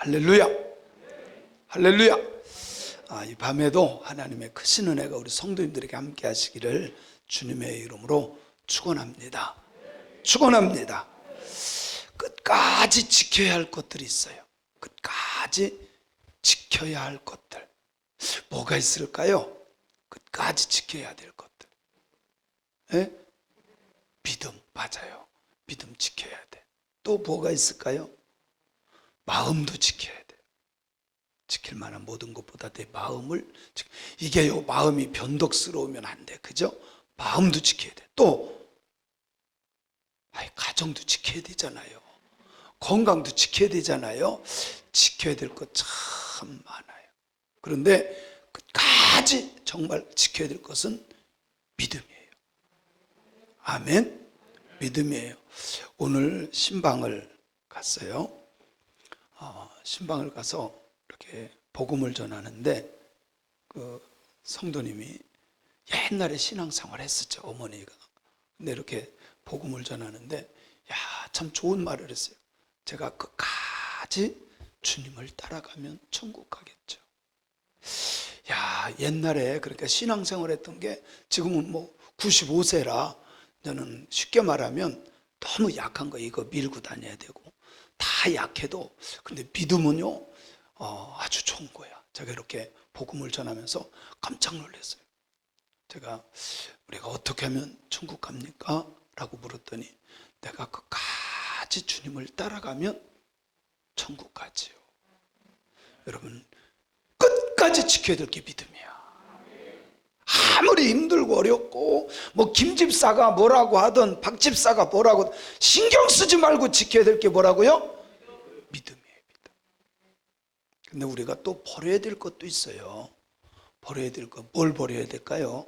할렐루야. 할렐루야. 이 밤에도 하나님의 크신 은혜가 우리 성도님들에게 함께 하시기를 주님의 이름으로 축원합니다. 축원합니다. 끝까지 지켜야 할 것들이 있어요. 끝까지 지켜야 할 것들. 뭐가 있을까요? 끝까지 지켜야 될 것들. 예? 믿음, 맞아요. 믿음 지켜야 돼. 또 뭐가 있을까요? 마음도 지켜야 돼. 지킬 만한 모든 것보다 내 마음을 이게요, 마음이 변덕스러우면 안 돼. 그죠? 마음도 지켜야 돼. 또 가정도 지켜야 되잖아요. 건강도 지켜야 되잖아요. 지켜야 될 것 참 많아요. 그런데 끝까지 정말 지켜야 될 것은 믿음이에요. 아멘. 믿음이에요. 오늘 신방을 갔어요. 신방을 가서 이렇게 복음을 전하는데 그 성도님이 옛날에 신앙생활 했었죠. 어머니가. 근데 이렇게 복음을 전하는데 참 좋은 말을 했어요. 제가 끝까지 주님을 따라가면 천국 가겠죠. 옛날에 그러니까 신앙생활 했던 게 지금은 뭐 95세라 저는 쉽게 말하면 너무 약한 거 이거 밀고 다녀야 되고 다 약해도 근데 믿음은요 아주 좋은 거야. 제가 이렇게 복음을 전하면서 깜짝 놀랐어요. 제가 우리가 어떻게 하면 천국 갑니까? 라고 물었더니 내가 끝까지 주님을 따라가면 천국 가지요. 여러분 끝까지 지켜야 될 게 믿음이야. 아무리 힘들고 어렵고 뭐 김집사가 뭐라고 하든 박집사가 뭐라고 하든 신경 쓰지 말고 지켜야 될 게 뭐라고요? 믿음이에요. 믿음. 근데 우리가 또 버려야 될 것도 있어요. 버려야 될 것. 뭘 버려야 될까요?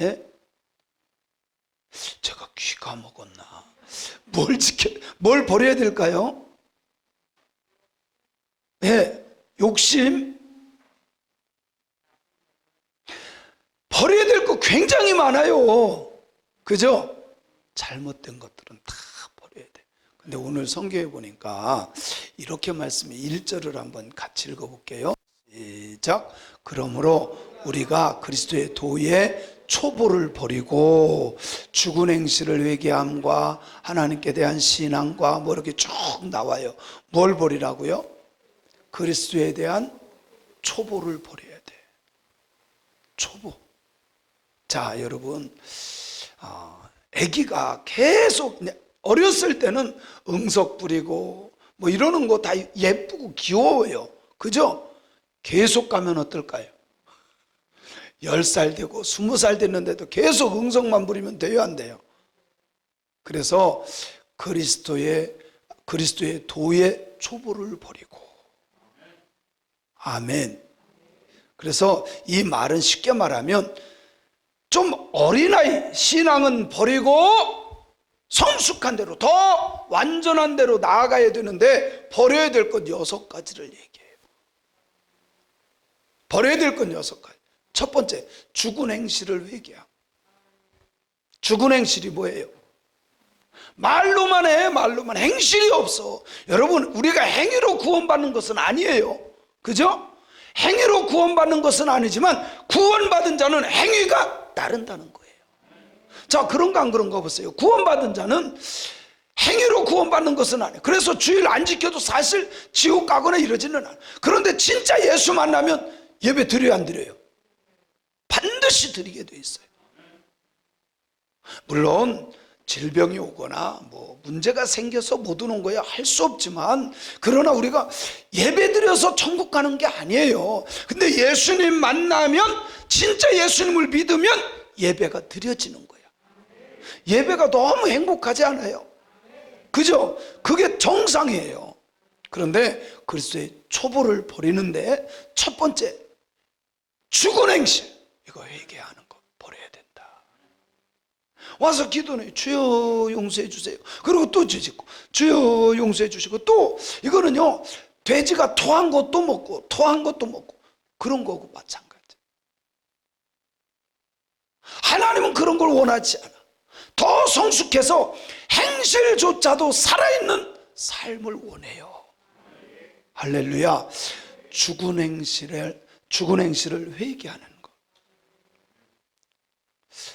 예? 제가 귀가 먹었나? 뭘 버려야 될까요? 예, 욕심. 버려야 될 거 굉장히 많아요. 그죠? 잘못된 것들은 다 버려야 돼. 근데 오늘 성경에 보니까 이렇게 말씀해 1절을 한번 같이 읽어볼게요. 시작. 그러므로 우리가 그리스도의 도의 초보를 버리고 죽은 행실을 회개함과 하나님께 대한 신앙과 뭐 이렇게 쭉 나와요. 뭘 버리라고요? 그리스도에 대한 초보를 버려야 돼. 초보. 자, 여러분, 아기가 계속 어렸을 때는 응석 부리고 뭐 이러는 거 다 예쁘고 귀여워요. 그죠? 계속 가면 어떨까요? 10살 되고 20살 됐는데도 계속 응석만 부리면 돼요, 안 돼요? 그래서 그리스도의 도의 초보를 버리고. 아멘. 그래서 이 말은 쉽게 말하면 좀 어린아이 신앙은 버리고 성숙한 대로 더 완전한 대로 나아가야 되는데 버려야 될 것 6가지를 얘기해요. 버려야 될 것 6가지. 첫 번째, 죽은 행실을 회개함. 죽은 행실이 뭐예요? 말로만 해, 말로만. 행실이 없어. 여러분, 우리가 행위로 구원받는 것은 아니에요. 그죠? 행위로 구원받는 것은 아니지만 구원받은 자는 행위가 따른다는 거예요. 자, 그런가 안 그런가 보세요. 구원받은 자는 행위로 구원받는 것은 아니에요. 그래서 주일 안 지켜도 사실 지옥 가거나 이러지는 않아요. 그런데 진짜 예수 만나면 예배 드려요, 안 드려요? 반드시 드리게 돼 있어요. 물론 질병이 오거나 뭐 문제가 생겨서 못 오는 거야 할 수 없지만 그러나 우리가 예배 드려서 천국 가는 게 아니에요. 근데 예수님 만나면 진짜 예수님을 믿으면 예배가 드려지는 거야. 예배가 너무 행복하지 않아요? 그죠? 그게 정상이에요. 그런데 그리스도의 초보를 버리는데 첫 번째, 죽은 행실, 이거 회개하는 거 버려야 된다. 와서 기도는 주여 용서해 주세요. 그리고 또 죄짓고 주여 용서해 주시고 또 이거는요, 돼지가 토한 것도 먹고 토한 것도 먹고 그런 거고 마찬가지. 하나님은 그런 걸 원하지 않아. 더 성숙해서 행실조차도 살아있는 삶을 원해요. 할렐루야. 죽은 행실을 회개하는 것.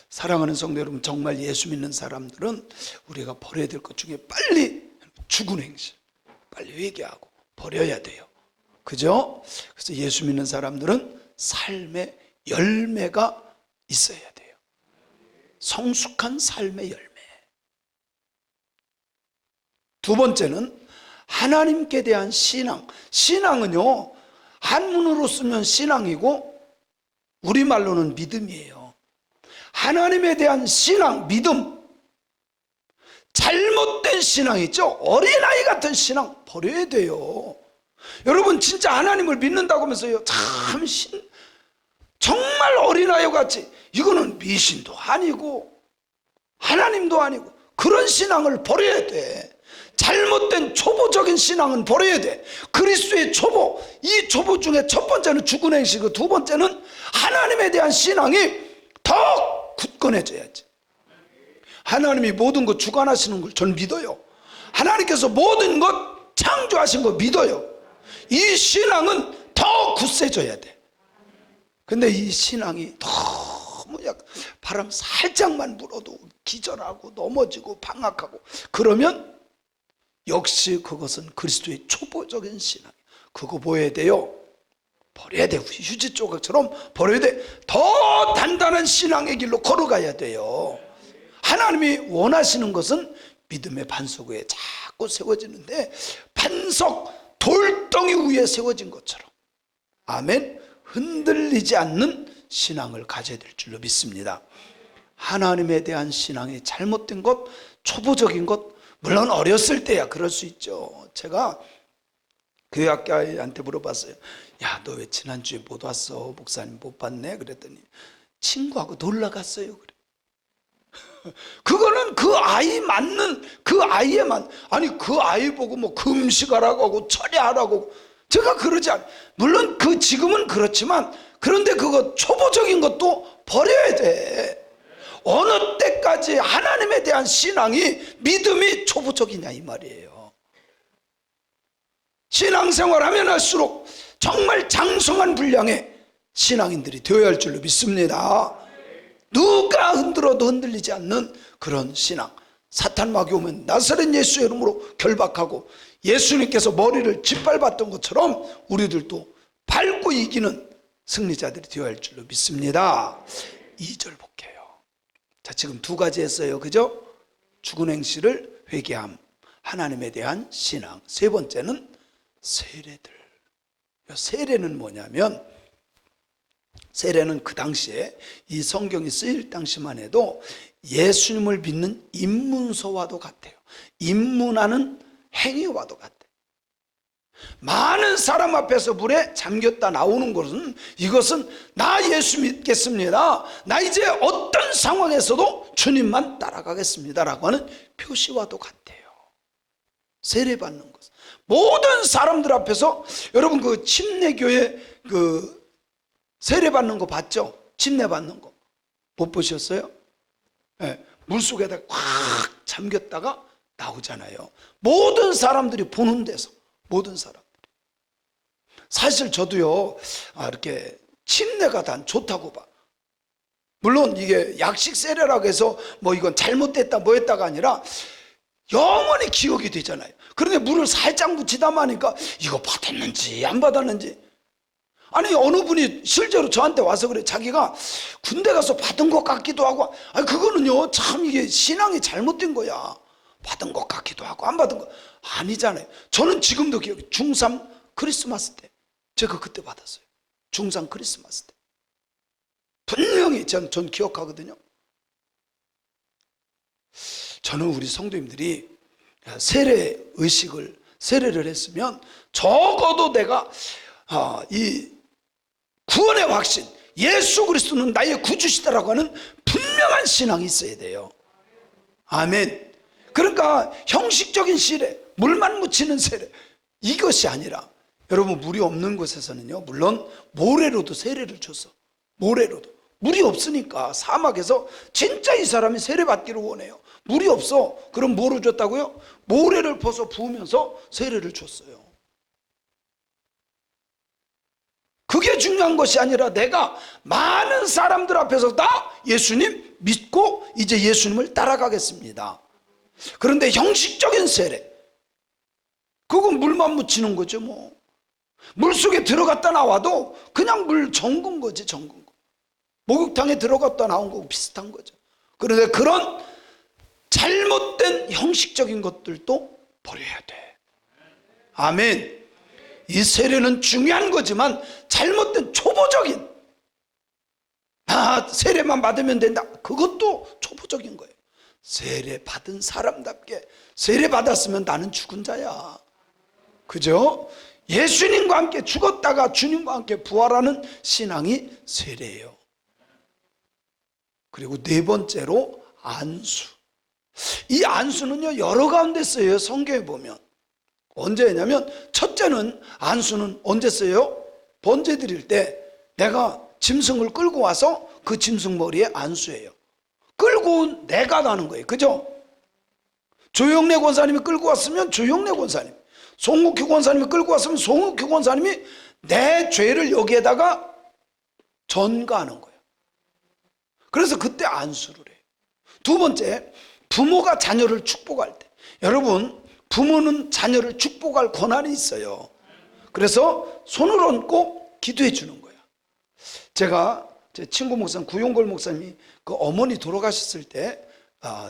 사랑하는 성도 여러분, 정말 예수 믿는 사람들은 우리가 버려야 될 것 중에 빨리 죽은 행실, 빨리 회개하고 버려야 돼요. 그죠? 그래서 예수 믿는 사람들은 삶의 열매가 있어야 돼요. 성숙한 삶의 열매. 두 번째는 하나님께 대한 신앙. 신앙은요, 한문으로 쓰면 신앙이고 우리말로는 믿음이에요. 하나님에 대한 신앙, 믿음. 잘못된 신앙 있죠? 어린아이 같은 신앙 버려야 돼요. 여러분, 진짜 하나님을 믿는다고 하면서요, 정말 어린아이 같이, 이거는 미신도 아니고 하나님도 아니고 그런 신앙을 버려야 돼. 잘못된 초보적인 신앙은 버려야 돼. 그리스도의 초보, 이 초보 중에 첫 번째는 죽은 행실이고 두 번째는 하나님에 대한 신앙이 더 굳건해져야지. 하나님이 모든 것 주관하시는 걸 전 믿어요. 하나님께서 모든 것 창조하신 거 믿어요. 이 신앙은 더 굳세져야 돼. 근데 이 신앙이 너무 바람 살짝만 불어도 기절하고 넘어지고 방학하고 그러면 역시 그것은 그리스도의 초보적인 신앙. 그거 보여야 돼요. 버려야 돼요. 휴지 조각처럼 버려야 돼. 더 단단한 신앙의 길로 걸어가야 돼요. 하나님이 원하시는 것은 믿음의 반석 위에 자꾸 세워지는데, 반석 돌덩이 위에 세워진 것처럼, 아멘, 흔들리지 않는 신앙을 가져야 될 줄로 믿습니다. 하나님에 대한 신앙이 잘못된 것, 초보적인 것, 물론 어렸을 때야 그럴 수 있죠. 제가 교회학교한테 물어봤어요. 야, 너 왜 지난주에 못 왔어? 목사님 못 봤네? 그랬더니 친구하고 놀러 갔어요. 그래. 그거는 그 아이 맞는, 그 아이에만, 아니 그 아이 보고 뭐 금식하라고 하고 철야하라고, 제가 그러지 않아요. 물론 그 지금은 그렇지만, 그런데 그거 초보적인 것도 버려야 돼. 어느 때까지 하나님에 대한 신앙이, 믿음이 초보적이냐 이 말이에요. 신앙생활 하면 할수록 정말 장성한 분량의 신앙인들이 되어야 할 줄로 믿습니다. 누가 흔들어도 흔들리지 않는 그런 신앙. 사탄 마귀 오면 나사렛 예수의 이름으로 결박하고 예수님께서 머리를 짓밟았던 것처럼 우리들도 밟고 이기는 승리자들이 되어야 할 줄로 믿습니다. 2절 볼게요. 자, 지금 두 가지 했어요. 그죠? 죽은 행실을 회개함, 하나님에 대한 신앙. 세 번째는 세례들. 세례는 뭐냐면, 세례는 그 당시에 이 성경이 쓰일 당시만 해도 예수님을 믿는 입문서와도 같아요. 입문하는 행위와도 같아요. 많은 사람 앞에서 물에 잠겼다 나오는 것은, 이것은 나 예수 믿겠습니다, 나 이제 어떤 상황에서도 주님만 따라가겠습니다 라고 하는 표시와도 같아요. 세례받는 것, 모든 사람들 앞에서, 여러분 그 침례교회 그 세례받는 거 봤죠? 침례받는 거 못 보셨어요? 네, 물속에다 꽉 잠겼다가 나오잖아요. 모든 사람들이 보는 데서, 모든 사람. 사실 저도요, 이렇게 침례가 단 좋다고 봐. 물론 이게 약식 세례라고 해서 뭐 이건 잘못됐다 뭐 했다가 아니라 영원히 기억이 되잖아요. 그런데 물을 살짝 묻히다 마니까 이거 받았는지 안 받았는지. 아니 어느 분이 실제로 저한테 와서 그래, 자기가 군대 가서 받은 것 같기도 하고, 아니 그거는요 참 이게 신앙이 잘못된 거야. 받은 것 같기도 하고 안 받은 거 아니잖아요. 저는 지금도 기억해. 중3 크리스마스 때 제가 그때 받았어요. 중3 크리스마스 때 분명히 전 기억하거든요. 저는 우리 성도님들이 세례 의식을, 세례를 했으면 적어도 내가 이 구원의 확신, 예수 그리스도는 나의 구주시다라고 하는 분명한 신앙이 있어야 돼요. 아멘. 그러니까 형식적인 세례, 물만 묻히는 세례, 이것이 아니라, 여러분 물이 없는 곳에서는요, 물론 모래로도 세례를 줬어. 모래로도. 물이 없으니까 사막에서 진짜 이 사람이 세례 받기를 원해요. 물이 없어. 그럼 뭐로 줬다고요? 모래를 퍼서 부으면서 세례를 줬어요. 그게 중요한 것이 아니라 내가 많은 사람들 앞에서 다 예수님 믿고 이제 예수님을 따라가겠습니다. 그런데 형식적인 세례, 그건 물만 묻히는 거죠. 뭐 물속에 들어갔다 나와도 그냥 물 정근 거지, 정근 거. 목욕탕에 들어갔다 나온 거고 비슷한 거죠. 그런데 그런 잘못된 형식적인 것들도 버려야 돼. 아멘. 이 세례는 중요한 거지만 잘못된 초보적인, 세례만 받으면 된다, 그것도 초보적인 거예요. 세례 받은 사람답게 세례 받았으면 나는 죽은 자야. 그죠? 예수님과 함께 죽었다가 주님과 함께 부활하는 신앙이 세례예요. 그리고 네 번째로 안수. 이 안수는요 여러 가운데 쓰여요. 성경에 보면. 언제 했냐면, 첫째는 안수는 언제 써요? 번제 드릴 때 내가 짐승을 끌고 와서 그 짐승 머리에 안수해요. 끌고 온 내가 가는 거예요. 그죠? 조영래 권사님이 끌고 왔으면 조영래 권사님, 송욱희 권사님이 끌고 왔으면 송욱희 권사님이 내 죄를 여기에다가 전가하는 거예요. 그래서 그때 안수를 해요. 두 번째, 부모가 자녀를 축복할 때. 여러분, 부모는 자녀를 축복할 권한이 있어요. 그래서 손을 얹고 기도해 주는 거야. 제가 제 친구 목사님, 구용걸 목사님이 그 어머니 돌아가셨을 때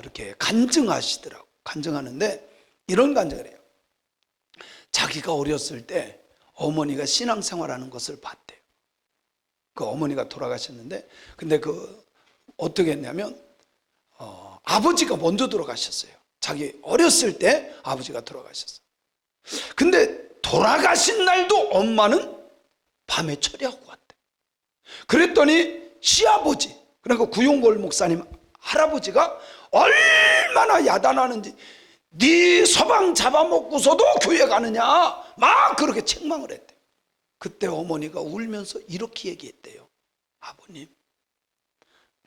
이렇게 간증하시더라고. 간증하는데 이런 간증을 해요. 자기가 어렸을 때 어머니가 신앙생활하는 것을 봤대요. 그 어머니가 돌아가셨는데, 근데 어떻게 했냐면 아버지가 먼저 돌아가셨어요. 자기 어렸을 때 아버지가 돌아가셨어요. 근데 돌아가신 날도 엄마는 밤에 처리하고 왔대. 그랬더니 시아버지, 그러니까 구용골 목사님 할아버지가 얼마나 야단하는지, 네 서방 잡아먹고서도 교회 가느냐 막 그렇게 책망을 했대. 그때 어머니가 울면서 이렇게 얘기했대요. 아버님,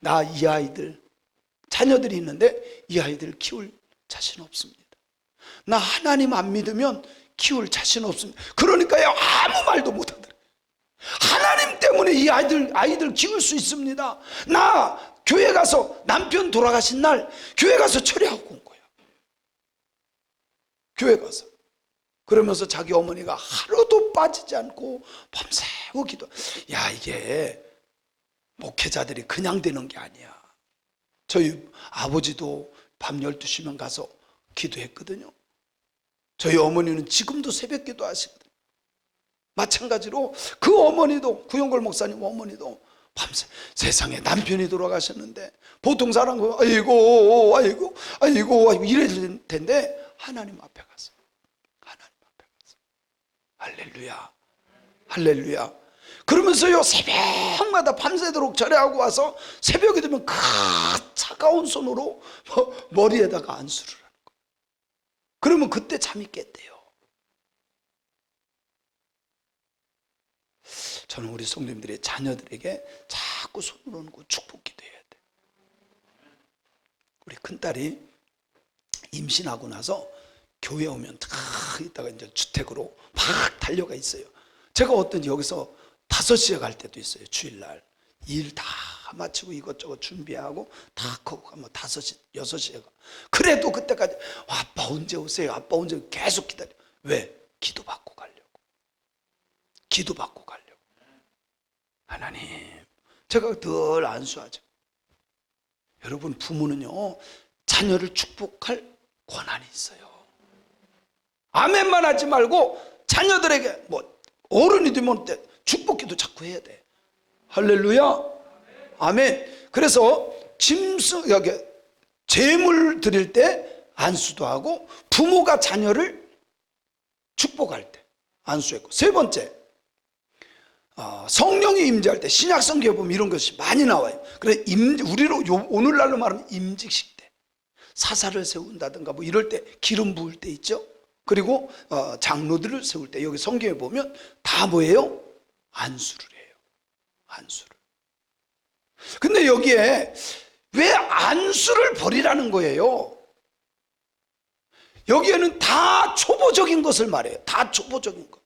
나 이 아이들, 자녀들이 있는데 이 아이들 키울 자신 없습니다. 나 하나님 안 믿으면 키울 자신 없습니다. 그러니까요 아무 말도 못하더라. 하나님 때문에 이 아이들 키울 수 있습니다. 나 교회 가서 남편 돌아가신 날 교회 가서 처리하고 온 거야. 교회 가서. 그러면서 자기 어머니가 하루도 빠지지 않고 밤새고 기도. 야, 이게 목회자들이 그냥 되는 게 아니야. 저희 아버지도 밤 12시면 가서 기도했거든요. 저희 어머니는 지금도 새벽 기도 하시거든요. 마찬가지로 그 어머니도, 구용걸 목사님 어머니도 밤새, 세상에 남편이 돌아가셨는데 보통 사람은 아이고 이럴 텐데 하나님 앞에 가서, 하나님 앞에 가서 할렐루야, 할렐루야. 그러면서요 새벽마다 밤새도록 절에하고 와서 새벽이 되면 그 차가운 손으로 머리에다가 안수를 하는 거예요. 그러면 그때 잠이 깼대요. 저는 우리 성도님들의 자녀들에게 자꾸 손을 얹고 축복 기도해야 돼. 우리 큰딸이 임신하고 나서 교회 오면 다 있다가 이제 주택으로 막 달려가 있어요. 제가 어떤 여기서 5시에 갈 때도 있어요. 주일날 일 다 마치고 이것저것 준비하고 다 하고 가면 5시, 6시에 가. 그래도 그때까지 아빠 언제 오세요? 아빠 언제? 계속 기다려. 왜? 기도받고 가려고. 기도받고 가려고. 하나님, 제가 늘 안수하죠. 여러분, 부모는요 자녀를 축복할 권한이 있어요. 아멘만 하지 말고 자녀들에게 어른이 되면 축복기도 자꾸 해야 돼. 할렐루야, 아멘. 그래서 재물 드릴 때 안수도 하고, 부모가 자녀를 축복할 때 안수했고, 세 번째, 성령이 임재할 때, 신약 성경에 보면 이런 것이 많이 나와요. 그래, 우리로 오늘날로 말하면 임직식 때, 사사를 세운다든가 이럴 때 기름 부을 때 있죠. 그리고 장로들을 세울 때 여기 성경에 보면 다 뭐예요? 안수를 해요. 안수를. 근데 여기에 왜 안수를 버리라는 거예요? 여기에는 다 초보적인 것을 말해요. 다 초보적인 것.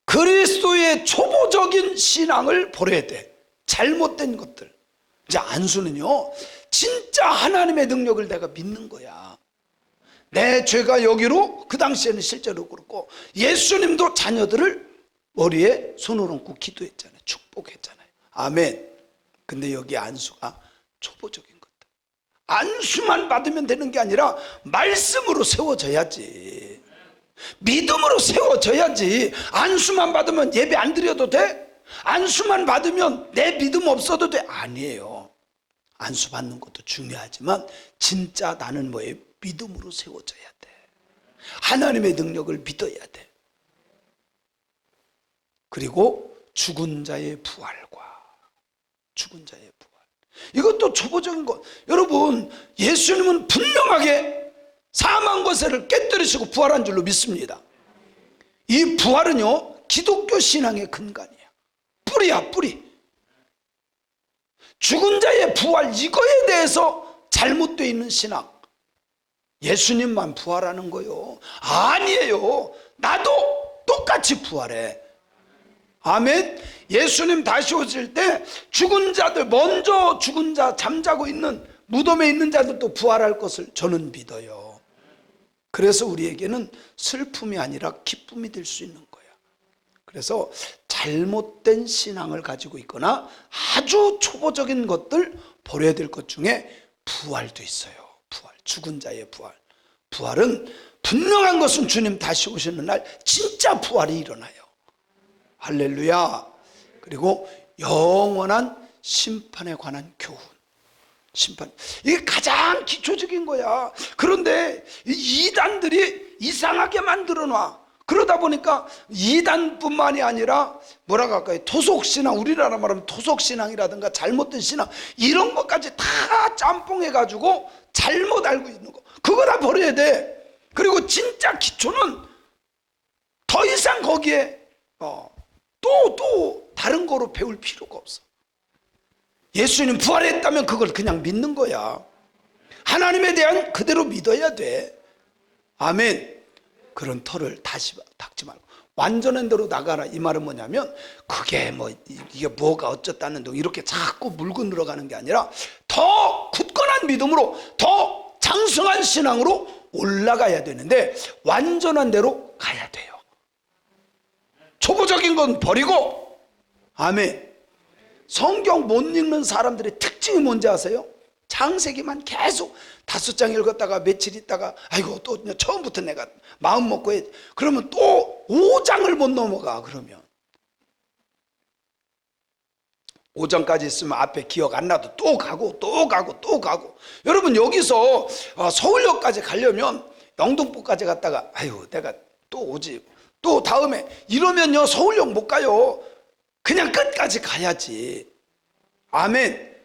그리스도의 초보적인 신앙을 버려야 돼. 잘못된 것들. 이제 안수는요, 진짜 하나님의 능력을 내가 믿는 거야. 내 죄가 여기로, 그 당시에는 실제로 그렇고, 예수님도 자녀들을 머리에 손을 얹고 기도했잖아요. 축복했잖아요. 아멘. 근데 여기 안수가 초보적인 것들. 안수만 받으면 되는 게 아니라 말씀으로 세워져야지. 믿음으로 세워져야지. 안수만 받으면 예배 안 드려도 돼? 안수만 받으면 내 믿음 없어도 돼? 아니에요. 안수 받는 것도 중요하지만 진짜 나는 뭐예요? 믿음으로 세워져야 돼. 하나님의 능력을 믿어야 돼. 그리고 죽은 자의 부활과 죽은 자의 부활. 이것도 초보적인 것. 여러분, 예수님은 분명하게 사망 권세를 깨뜨리시고 부활한 줄로 믿습니다. 이 부활은요, 기독교 신앙의 근간이에요. 뿌리야, 뿌리. 죽은 자의 부활, 이거에 대해서 잘못되어 있는 신앙. 예수님만 부활하는 거요. 아니에요. 나도 똑같이 부활해. 아멘. 예수님 다시 오실 때 죽은 자들, 먼저 죽은 자, 잠자고 있는 무덤에 있는 자들도 부활할 것을 저는 믿어요. 그래서 우리에게는 슬픔이 아니라 기쁨이 될 수 있는 거야. 그래서 잘못된 신앙을 가지고 있거나 아주 초보적인 것들, 버려야 될 것 중에 부활도 있어요. 부활, 죽은 자의 부활. 부활은 분명한 것은 주님 다시 오시는 날 진짜 부활이 일어나요. 할렐루야. 그리고 영원한 심판에 관한 교훈. 심판. 이게 가장 기초적인 거야. 그런데 이단들이 이상하게 만들어 놔. 그러다 보니까 이단뿐만이 아니라 뭐라고 할까요? 토속신앙, 우리나라 말하면 토속신앙이라든가 잘못된 신앙, 이런 것까지 다 짬뽕해가지고 잘못 알고 있는 거. 그거 다 버려야 돼. 그리고 진짜 기초는 더 이상 거기에 또 다른 거로 배울 필요가 없어. 예수님 부활했다면 그걸 그냥 믿는 거야. 하나님에 대한 그대로 믿어야 돼. 아멘. 그런 털을 다시 닦지 말고 완전한 대로 나가라. 이 말은 뭐냐면 그게 뭐 이게 뭐가 어쩌다는 둥 이렇게 자꾸 물고 늘어가는 게 아니라 더 굳건한 믿음으로, 더 장성한 신앙으로 올라가야 되는데 완전한 대로 가야 돼요. 초보적인 건 버리고. 아멘. 성경 못 읽는 사람들의 특징이 뭔지 아세요? 창세기만 계속 5장 읽었다가 며칠 있다가 아이고 또 처음부터 내가 마음 먹고 해. 그러면 또 5장을 못 넘어가. 그러면 5장까지 있으면 앞에 기억 안 나도 또 가고 또 가고 또 가고. 여러분 여기서 서울역까지 가려면 영등포까지 갔다가 아이고 내가 또 오지, 또 다음에 이러면요 서울역 못 가요. 그냥 끝까지 가야지. 아멘.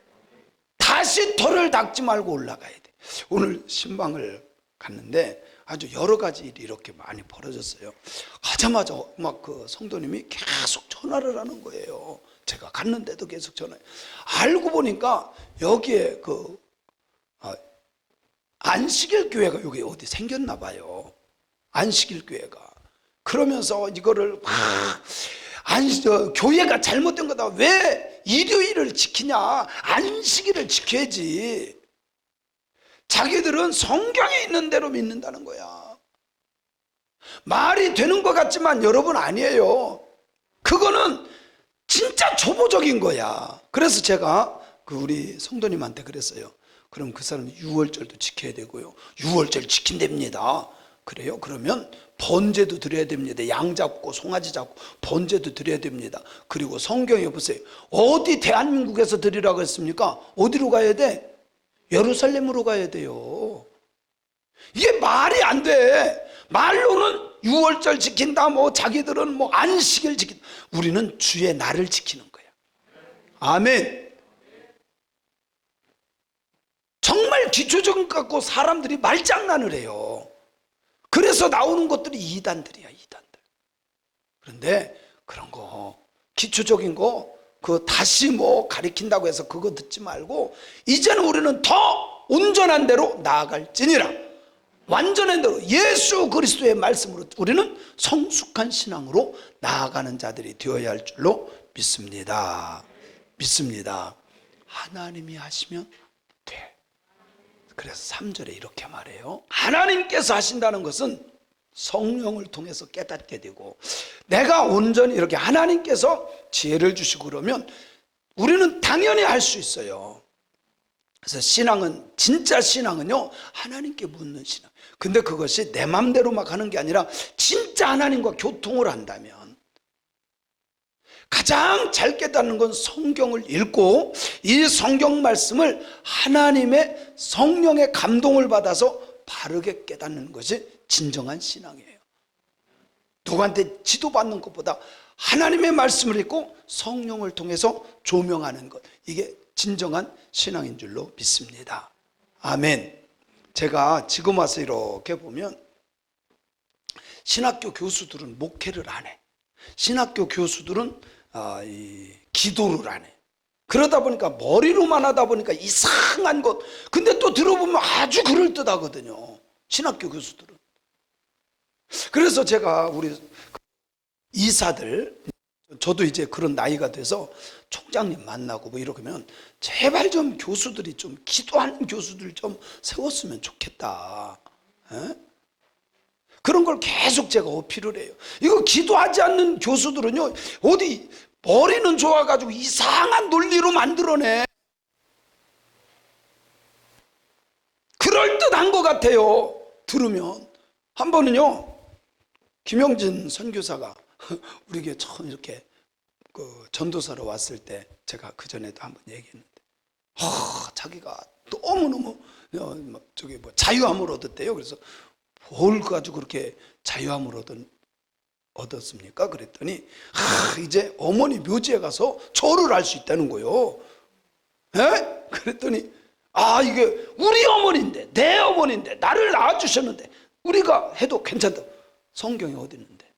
다시 털을 닦지 말고 올라가야 돼. 오늘 신방을 갔는데 아주 여러 가지 일이 이렇게 많이 벌어졌어요. 가자마자 막 그 성도님이 계속 전화를 하는 거예요. 제가 갔는데도 계속 전화해. 알고 보니까 여기에 그 안식일 교회가 여기 어디 생겼나 봐요. 안식일 교회가. 그러면서 이거를 막 교회가 잘못된 거다. 왜 일요일을 지키냐? 안식일을 지켜야지. 자기들은 성경에 있는 대로 믿는다는 거야. 말이 되는 것 같지만 여러분 아니에요. 그거는 진짜 초보적인 거야. 그래서 제가 그 우리 성도님한테 그랬어요. 그럼 그 사람이 6월절도 지켜야 되고요. 6월절 지킨답니다. 그래요? 그러면 번제도 드려야 됩니다. 양 잡고 송아지 잡고 번제도 드려야 됩니다. 그리고 성경에 보세요. 어디 대한민국에서 드리라고 했습니까? 어디로 가야 돼? 예루살렘으로 가야 돼요. 이게 말이 안 돼. 말로는 6월절 지킨다, 뭐 자기들은 뭐 안식일 지킨다. 우리는 주의 날을 지키는 거야. 아멘. 정말 기초적인 것 갖고 사람들이 말장난을 해요. 그래서 나오는 것들이 이단들이야, 이단들. 그런데 그런 거 기초적인 거 그 다시 뭐 가리킨다고 해서 그거 듣지 말고 이제는 우리는 더 온전한 대로 나아갈지니라. 완전한 대로 예수 그리스도의 말씀으로 우리는 성숙한 신앙으로 나아가는 자들이 되어야 할 줄로 믿습니다. 믿습니다. 하나님이 하시면 돼. 그래서 3절에 이렇게 말해요. 하나님께서 하신다는 것은 성령을 통해서 깨닫게 되고, 내가 온전히 이렇게 하나님께서 지혜를 주시고 그러면 우리는 당연히 할 수 있어요. 그래서 신앙은, 진짜 신앙은요, 하나님께 묻는 신앙. 근데 그것이 내 맘대로 막 하는 게 아니라 진짜 하나님과 교통을 한다면, 가장 잘 깨닫는 건 성경을 읽고 이 성경 말씀을 하나님의 성령의 감동을 받아서 바르게 깨닫는 것이 진정한 신앙이에요. 누구한테 지도받는 것보다 하나님의 말씀을 읽고 성령을 통해서 조명하는 것, 이게 진정한 신앙인 줄로 믿습니다. 아멘. 제가 지금 와서 이렇게 보면 신학교 교수들은 목회를 안 해. 신학교 교수들은 기도를 안 해. 그러다 보니까 머리로만 하다 보니까 이상한 것. 근데 또 들어보면 아주 그럴듯하거든요, 신학교 교수들은. 그래서 제가 우리 이사들, 저도 이제 그런 나이가 돼서 총장님 만나고 뭐 이러면 제발 좀 교수들이 좀 기도하는 교수들 좀 세웠으면 좋겠다. 에? 그런 걸 계속 제가 어필을 해요. 이거 기도하지 않는 교수들은요, 어디 머리는 좋아가지고 이상한 논리로 만들어내. 그럴듯한 것 같아요, 들으면. 한 번은요, 김영진 선교사가 우리 교회 처음 이렇게 그 전도사로 왔을 때, 제가 그 전에도 한번 얘기했는데, 자기가 너무너무 자유함을 얻었대요. 그래서 뭘 가지고 그렇게 자유함을 얻었습니까? 그랬더니 이제 어머니 묘지에 가서 절을 할 수 있다는 거예요. 에? 그랬더니 이게 우리 어머니인데, 내 어머니인데, 나를 낳아주셨는데 우리가 해도 괜찮다. 성경이 어디 있는데?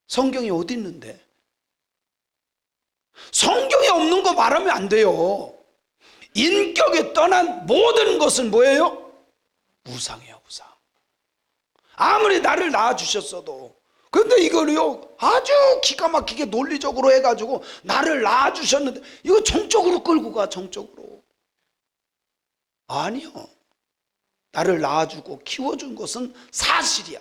성경이 어디 있는데? 성경에 없는 거 말하면 안 돼요. 인격에 떠난 모든 것은 뭐예요? 우상이에요, 우상. 아무리 나를 낳아주셨어도. 근데 이거를요, 아주 기가 막히게 논리적으로 해가지고 나를 낳아주셨는데, 이거 정적으로 끌고 가, 정적으로. 아니요. 나를 낳아주고 키워준 것은 사실이야.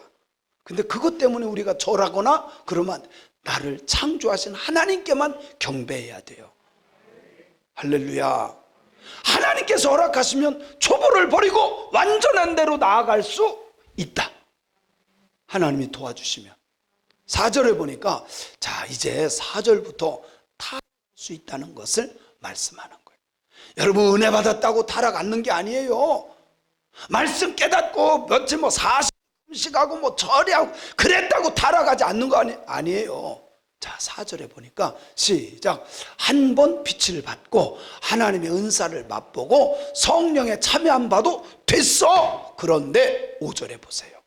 근데 그것 때문에 우리가 절하거나 그러면 나를 창조하신 하나님께만 경배해야 돼요. 할렐루야. 하나님께서 허락하시면 초보를 버리고 완전한 대로 나아갈 수 있다. 하나님이 도와주시면. 4절에 보니까, 자, 이제 4절부터 타락할 수 있다는 것을 말씀하는 거예요. 여러분, 은혜 받았다고 타락 않는 게 아니에요. 말씀 깨닫고 며칠 40시간하고 절이하고 그랬다고 타락하지 않는 거 아니에요. 자, 4절에 보니까 시작. 한 번 빛을 받고 하나님의 은사를 맛보고 성령에 참여한 바도 됐어. 그런데 5절에 보세요.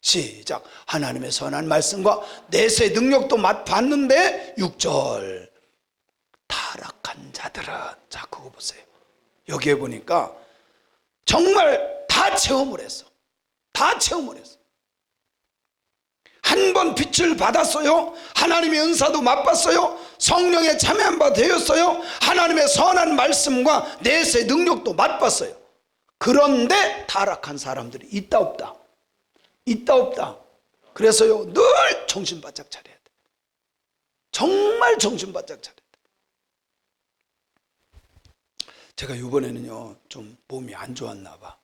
시작. 하나님의 선한 말씀과 내세 능력도 맛봤는데 6절. 타락한 자들은, 자, 그거 보세요. 여기에 보니까 정말 다 체험을 했어. 다 체험을 했어. 한 번 빛을 받았어요. 하나님의 은사도 맛봤어요. 성령에 참여한 바 되었어요. 하나님의 선한 말씀과 내세 능력도 맛봤어요. 그런데 타락한 사람들이 있다 없다? 있다 없다? 그래서요, 늘 정신 바짝 차려야 돼. 정말 정신 바짝 차려야 돼. 제가 이번에는요, 좀 몸이 안 좋았나 봐.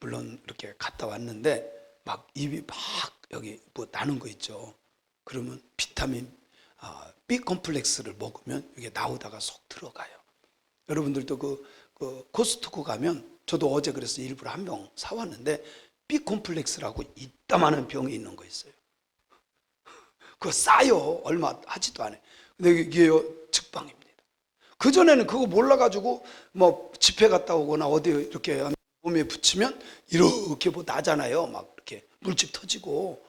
물론 이렇게 갔다 왔는데 막 입이 막 여기 뭐 나는 거 있죠. 그러면 비타민 B 컴플렉스를 먹으면 이게 나오다가 속 들어가요. 여러분들도 그 코스트코 가면, 저도 어제 그래서 일부러 한 병 사왔는데 B 컴플렉스라고 이따만한 병이 있는 거 있어요. 그거 싸요. 얼마 하지도 않아요. 근데 이게 즉방입니다. 그전에는 그거 몰라가지고 뭐 집회 갔다 오거나 어디 이렇게 몸에 붙이면 이렇게 뭐 나잖아요. 막 이렇게 물집 터지고.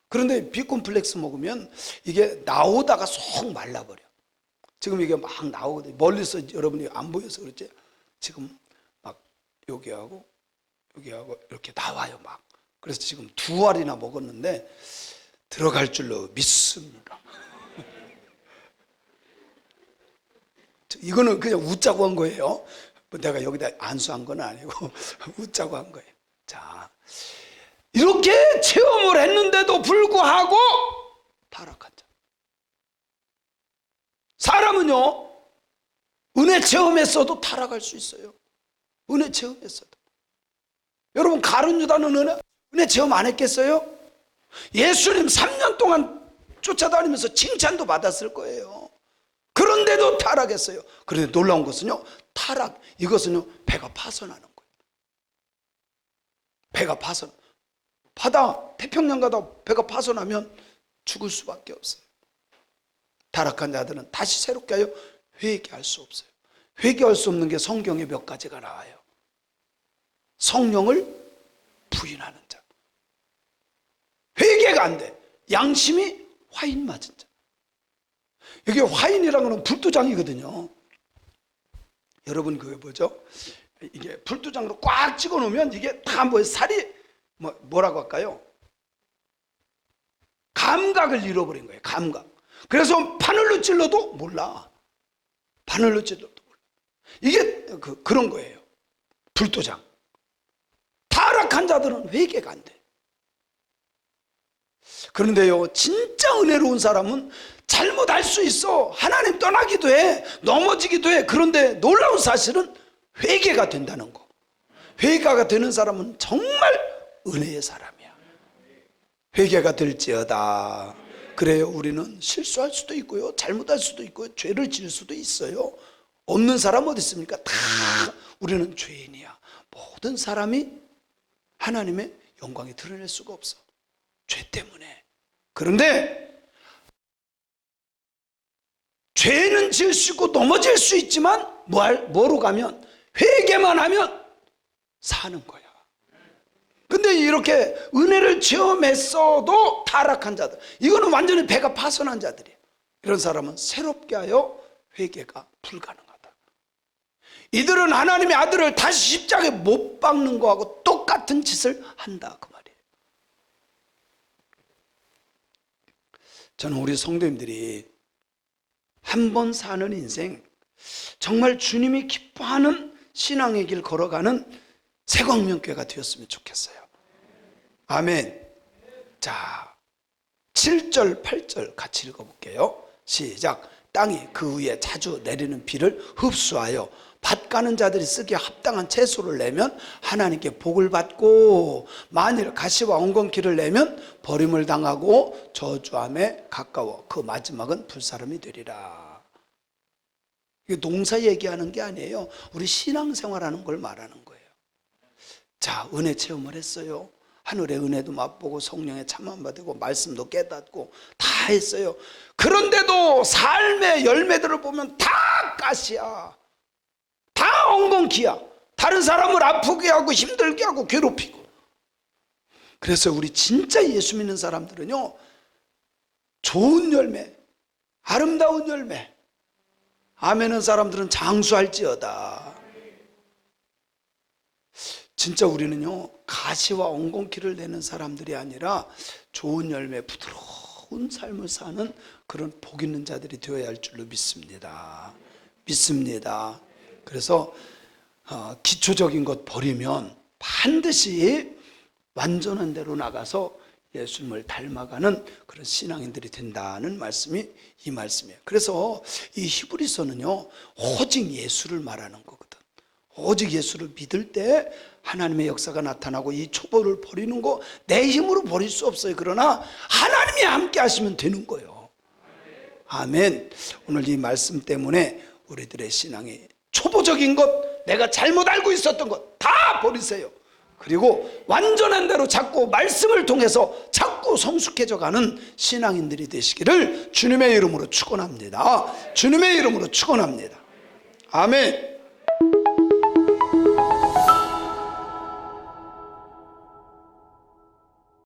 그런데 비콤플렉스 먹으면 이게 나오다가 속 말라버려. 지금 이게 막 나오거든요. 멀리서 여러분이 안 보여서 그렇지, 지금 막 여기하고 여기하고 이렇게 나와요 막. 그래서 지금 2알이나 먹었는데 들어갈 줄로 믿습니다. 이거는 그냥 웃자고 한 거예요. 내가 여기다 안수한 건 아니고 웃자고 한 거예요. 자, 이렇게 체험을 했는데도 불구하고 타락한 자. 사람은요, 은혜 체험했어도 타락할 수 있어요. 은혜 체험했어도. 여러분, 가룟 유다는 은혜 체험 안 했겠어요? 예수님 3년 동안 쫓아다니면서 칭찬도 받았을 거예요. 그런데도 타락했어요. 그런데 놀라운 것은요, 타락, 이것은요, 배가 파손하는 거예요. 배가 파손. 바다, 태평양 가다 배가 파손하면 죽을 수밖에 없어요. 타락한 자들은 다시 새롭게 하여 회개할 수 없어요. 회개할 수 없는 게 성경에 몇 가지가 나와요. 성령을 부인하는 자. 회개가 안 돼. 양심이 화인 맞은 자. 이게 화인이라는 건 불도장이거든요. 여러분 그게 뭐죠? 이게 불도장으로 꽉 찍어 놓으면 이게 다 뭐 살이 뭐라고 할까요? 감각을 잃어버린 거예요. 감각. 그래서 바늘로 찔러도 몰라. 바늘로 찔러도 몰라. 이게 그런 거예요. 불도장. 타락한 자들은 회개가 안 돼. 그런데요, 진짜 은혜로운 사람은 잘못할 수 있어. 하나님 떠나기도 해. 넘어지기도 해. 그런데 놀라운 사실은 회개가 된다는 거. 회개가 되는 사람은 정말 은혜의 사람이야. 회개가 될지어다. 그래요, 우리는 실수할 수도 있고요, 잘못할 수도 있고요, 죄를 지을 수도 있어요. 없는 사람 어디 있습니까? 다 우리는 죄인이야. 모든 사람이 하나님의 영광에 드러낼 수가 없어. 죄 때문에. 그런데 죄는 지을 수 있고 넘어질 수 있지만 뭐로 가면? 회개만 하면 사는 거야. 근데 이렇게 은혜를 체험했어도 타락한 자들, 이거는 완전히 배가 파손한 자들이에요. 이런 사람은 새롭게 하여 회개가 불가능하다. 이들은 하나님의 아들을 다시 십자가에 못 박는 거하고 똑같은 짓을 한다, 그 말이에요. 저는 우리 성도님들이 한 번 사는 인생, 정말 주님이 기뻐하는 신앙의 길 걸어가는 새광명교회가 되었으면 좋겠어요. 아멘. 자, 7절 8절 같이 읽어볼게요. 시작. 땅이 그 위에 자주 내리는 비를 흡수하여 밭 가는 자들이 쓰기에 합당한 채소를 내면 하나님께 복을 받고, 만일 가시와 엉겅퀴를 내면 버림을 당하고 저주함에 가까워 그 마지막은 불사름이 되리라. 이게 농사 얘기하는 게 아니에요. 우리 신앙생활하는 걸 말하는 거예요. 자, 은혜 체험을 했어요. 하늘의 은혜도 맛보고 성령의 참만 받고 말씀도 깨닫고 다 했어요. 그런데도 삶의 열매들을 보면 다 가시야, 다 엉겅퀴야. 다른 사람을 아프게 하고 힘들게 하고 괴롭히고. 그래서 우리 진짜 예수 믿는 사람들은요, 좋은 열매, 아름다운 열매, 아멘은 사람들은 장수할지어다. 진짜 우리는요, 가시와 엉겅퀴를 내는 사람들이 아니라 좋은 열매, 부드러운 삶을 사는 그런 복 있는 자들이 되어야 할 줄로 믿습니다. 믿습니다. 그래서 기초적인 것 버리면 반드시 완전한 대로 나가서 예수님을 닮아가는 그런 신앙인들이 된다는 말씀이 이 말씀이에요. 그래서 이 히브리서는요, 오직 예수를 말하는 거거든. 오직 예수를 믿을 때 하나님의 역사가 나타나고, 이 초보를 버리는 거 내 힘으로 버릴 수 없어요. 그러나 하나님이 함께 하시면 되는 거예요. 아멘. 오늘 이 말씀 때문에 우리들의 신앙이 초보적인 것, 내가 잘못 알고 있었던 것 다 버리세요. 그리고 완전한 대로 자꾸 말씀을 통해서 자꾸 성숙해져 가는 신앙인들이 되시기를 주님의 이름으로 축원합니다. 주님의 이름으로 축원합니다. 아멘.